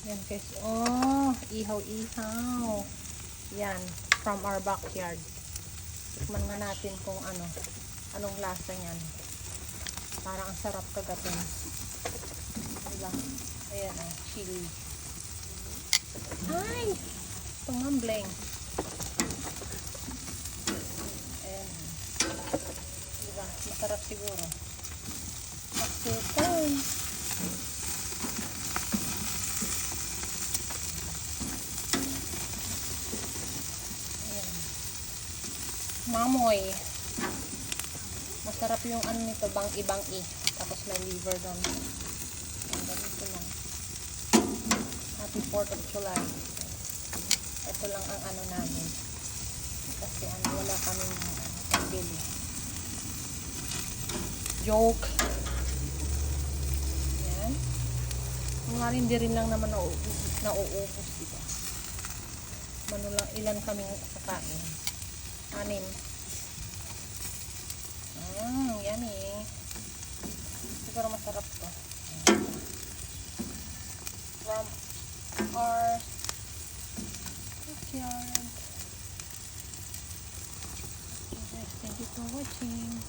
Yan guys. Oh, ihaw-ihaw. Yan. From our backyard. Tikman nga natin kung anong lasa niyan. Parang ang sarap kagatin. Diba? Ayan chili. Ay! Tumambling. Ayan. Diba? Masarap siguro. Masukan. Ayan. Mamoy. Masarap yung nito, bang-i. Tapos may liver doon. Ayan, ganito lang. Happy 4th of July. Ito lang ang namin. Kasi wala kaming pambili. Joke. Yan. Kung nga hindi rin lang naman nauubos, diba? Mano lang, ilan kaming kakain? 6. Yummy. Siguro masarap to. From our backyard. Okay guys, thank you for watching.